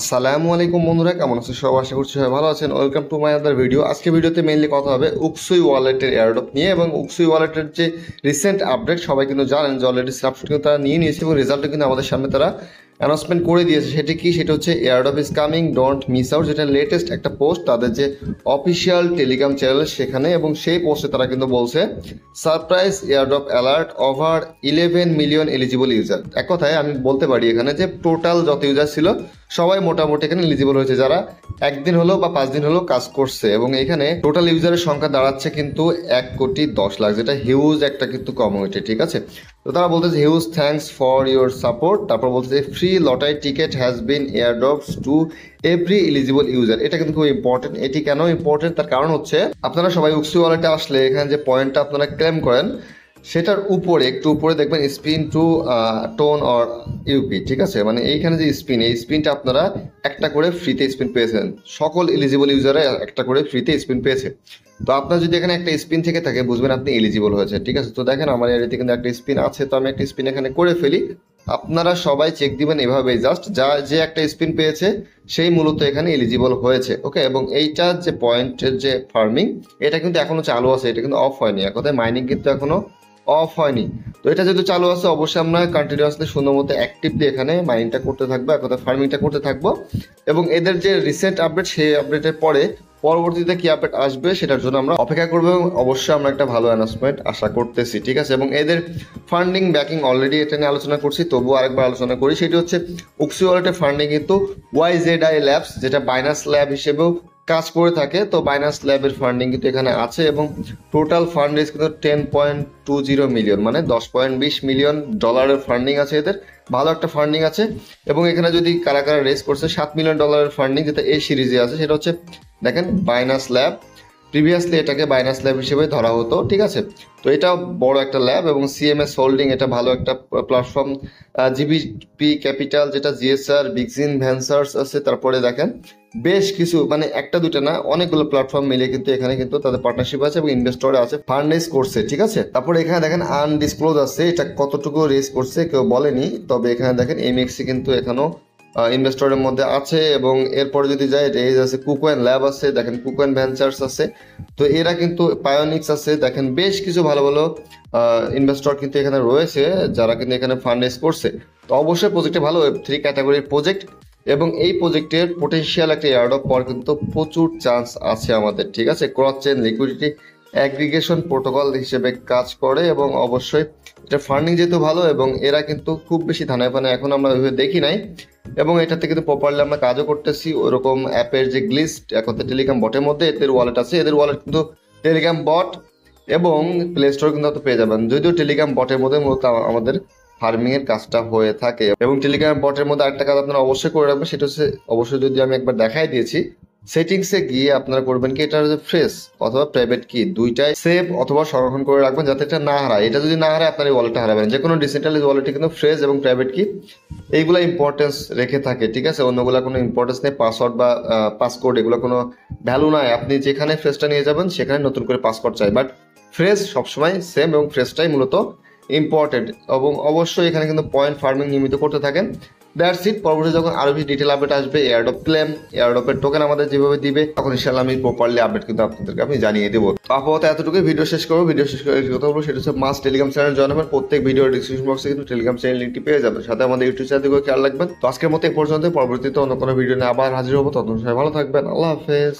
আসসালামু আলাইকুম বন্ধুরা, কেমন আছেন সবাই? আশা করছি সবাই ভালো আছেন। Welcome to my other video. আজকে ভিডিওতে মেইনলি কথা হবে উকসুই ওয়ালেটের এয়ারড্রপ নিয়ে, এবং উকসুই ওয়ালেটের যে রিসেন্ট আপডেট সবাই কিন্তু জানেন যে অলরেডি স্ন্যাপশট কিন্তু তারা নিয়ে নিয়েছে এবং রেজাল্টও কিন্তু আমাদের সামনে তারা অ্যানাউন্সমেন্ট করে দিয়েছে। সেটি কি? সেটা হচ্ছে airdrop is coming, don't miss out, যেটা লেটেস্ট একটা পোস্ট তাদের যে অফিসিয়াল টেলিগ্রাম চ্যানেল সেখানে, এবং সেই পোস্টে তারা কিন্তু বলছে surprise airdrop alert over 11 million eligible user. এক কথায় আমি বলতে পারি এখানে যে টোটাল যত ইউজার ছিল সবাই মোটামুটি এখানে এলিজিবল হয়েছে, যারা একদিন হলো বা 5 দিন হলো কাজ করছে। এবং এখানে টোটাল ইউজারের সংখ্যা দাঁড়াচ্ছে কিন্তু 1,10,00,000, যেটা হিউজ একটা কিন্তু কমিউনিটি। ঠিক আছে, তো তারা বলতেছে huge thanks for your support. তারপর বলতেছে free lottery ticket has been airdrops to every eligible user. এটা কিন্তু খুব ইম্পর্টেন্ট। এটি কেন ইম্পর্টেন্ট? তার কারণ হচ্ছে আপনারা সবাই উকসুই ওয়ালেটে আসলে এখানে যে পয়েন্টটা আপনারা ক্লেম করেন সেটার উপরে একটু উপরে দেখবেন spin to tone or up. ঠিক আছে, মানে এইখানে যে স্পিন, এই স্পিনটা আপনারা একটা করে ফ্রিতে স্পিন পেয়েছেন। সকল এলিজিবল ইউজারে একটা করে ফ্রিতে স্পিন পেয়েছে। তো আপনার যদি এখানে একটা স্পিন থেকে থাকে বুঝবেন আপনি এলিজিবল হয়েছে। ঠিক আছে, তো দেখেন আমার এরিতে কিন্তু একটা স্পিন আছে, তো আমি একটা স্পিন এখানে করে ফেলি। আপনারা সবাই চেক দিবেন এভাবে, জাস্ট যে একটা স্পিন পেয়েছে সেই মূলত এখানে এলিজিবল হয়েছে। ওকে, এবং এইটা যে পয়েন্টের যে ফার্মিং, এটা কিন্তু এখনো চালু আছে, এটা কিন্তু অফ হয়নি। এক কথায় মাইনিং কিন্তু এখনো অফ হয়নি। তো এটা যেহেতু চালু আছে অবশ্যই আমরা কন্টিনিউয়াসলি সুন্দর মতো অ্যাক্টিভলি এখানে মাইনিংটা করতে থাকবো, এক কথা ফার্মিংটা করতে থাকবো। এবং এদের যে রিসেন্ট আপডেট, সেই আপডেটের পরে পরবর্তীতে কি আপডেট আসবে সেটার জন্য আমরা অপেক্ষা করবো, এবং অবশ্যই আমরা একটা ভালো অ্যানাউন্সমেন্ট আশা করতেছি। ঠিক আছে, এবং এদের ফান্ডিং ব্যাকিং অলরেডি এটা নিয়ে আলোচনা করছি, তবুও আরেকবার আলোচনা করি। সেটি হচ্ছে উকসুই ওয়ালেটের ফান্ডিং কিন্তু YZI ল্যাবস, যেটা বাইনান্স ল্যাব হিসেবেও কাজ করে থাকে, তো বাইনান্স ল্যাবের ফান্ডিং কিন্তু এখানে আছে। এবং টোটাল ফান্ড রেজ কিন্তু 10.20 মিলিয়ন, মানে 10.20 মিলিয়ন ডলারের ফান্ডিং আছে এদের। ভালো একটা ফান্ডিং আছে। এবং এখানে যদি কারা কারা রেজ করছে 7 মিলিয়ন ডলারের ফান্ডিং, যেটা এই সিরিজে আছে, সেটা হচ্ছে দেখেন বাইনান্স ল্যাব। প্রিভিয়াসলি এটাকে বাইনান্স ল্যাব হিসেবে ধরা হতো। ঠিক আছে, তো এটা বড় একটা ল্যাব। এবং CMS হোল্ডিং, এটা ভালো একটা প্ল্যাটফর্ম। GBP ক্যাপিটাল, যেটা GSR, বিগজিন ভেঞ্চার্স আছে। তারপরে দেখেন বেশ কিছু, মানে একটা দুইটা না, অনেকগুলো প্ল্যাটফর্ম মিলে কিন্তু এখানে কিন্তু তাদের পার্টনারশিপ আছে এবং ইনভেস্টর আছে, ফান্ড রেজ করছে। ঠিক আছে, তারপরে এখানে দেখেন আনডিসক্লোজ আছে, এটা কতটুকু রেজ করছে কেউ বলেনি, তবে এখানে দেখেন MXC কিন্তু এখনো ইনভেস্টরের মধ্যে আছে। এবং এরপরে যদি যায় রেজ আছে, কুকোয়েন ল্যাব আছে, দেখেন কুকোয়েন ভেঞ্চার্স আছে, তো এরা কিন্তু পায়োনিক্স আছে, দেখেন বেশ কিছু ভালো ভালো ইনভেস্টর কিন্তু এখানে রয়েছে যারা কিন্তু এখানে ফান্ড রেজ করছে। তো অবশ্যই প্রজেক্টে ভালো, Web3 ক্যাটাগরির প্রজেক্ট, এবং এই প্রজেক্টের পোটেনশিয়াল একটা এয়ারড্রপ পাওয়ার কিন্তু প্রচুর চান্স আছে আমাদের। ঠিক আছে, cross chain liquidity aggregation protocol হিসেবে কাজ করে, এবং অবশ্যই এটা ফান্ডিং যেহেতু ভালো, এবং এরা কিন্তু খুব বেশি ধানায় ফানে এখন আমরা ওইভাবে দেখি নাই, এবং এটাতে কিন্তু প্রপারলি আমরা কাজও করতেছি। ওরকম অ্যাপের যে গ্লিস, এখন টেলিগ্রাম বটের মধ্যে এদের ওয়ালেট আছে, এদের ওয়ালেট কিন্তু টেলিগ্রাম বট, এবং প্লে স্টোর কিন্তু আপনি পেয়ে যাবেন। যদিও টেলিগ্রাম বটের মধ্যে মূলত আমাদের ফার্মিং এর কাজটা হয়ে থাকে। এবং টেলিগ্রাম বটের মধ্যে আরেকটা কাজ আপনারা অবশ্যই করে রাখবেন, সেটা হচ্ছে অবশ্যই যদি আমি একবার দেখাই দিয়েছি, সেটিংসে গিয়ে আপনারা করবেন কি, এটা হচ্ছে ফ্রেশ অথবা প্রাইভেট কি, দুইটাই সেভ অথবা সংরক্ষণ করে রাখবেন যাতে এটা না হারায়। এটা যদি না হারায় আপনার এই ওয়ালেটটা হারাবেন। যে কোনো ডিসেন্ট্রালাইজ ওয়ালেটে কিন্তু ফ্রেশ এবং প্রাইভেট কি এইগুলা ইম্পর্টেন্স রেখে থাকে। ঠিক আছে, অন্যগুলা কোনো ইম্পর্টেন্স নেই, পাসওয়ার্ড বা পাসকোড এগুলো কোনো ভ্যালু নাই। আপনি যেখানে ফ্রেশটা নিয়ে যাবেন সেখানে নতুন করে পাসকোড চাই, বাট ফ্রেশ সবসময় সেম, এবং ফ্রেশটাই মূলত ইম্পর্টেন্ট। এবং অবশ্যই এখানে কিন্তু পয়েন্ট ফার্মিং নিয়মিত করতে থাকেন। That's it. পরবর্তী যখন আরো বেশি ডিটেল আপডেট আসবে, এয়ারড্রপ ক্লেম, এয়ারড্রপের টোকেন আমাদের যেভাবে দিবে, তখন ইনশাআল্লাহ আমি প্রপারলি আপডেট কিন্তু আপনাদেরকে আমি জানিয়ে দেবো। আপাতত এতটুকুই, ভিডিও শেষ করবো। ভিডিও শেষ করে কথা বলবো, সেটা হচ্ছে মাস্ট টেলিগ্রাম চ্যানেল জয়েন হবেন। প্রত্যেক ভিডিও ডিসক্রিপশন বক্সে কিন্তু টেলিগ্রাম চ্যানেল লিঙ্কটি পেয়ে যাবেন, সাথে আমাদের ইউটিউব চ্যানেলটিকেও খেয়াল রাখবেন। তো আজকের মতো এই পর্যন্ত, পরবর্তীতে অন্য কোনো ভিডিও নিয়ে আবার হাজির হবো। ততক্ষণ সবাই ভালো থাকবেন। আল্লাহ হাফেজ।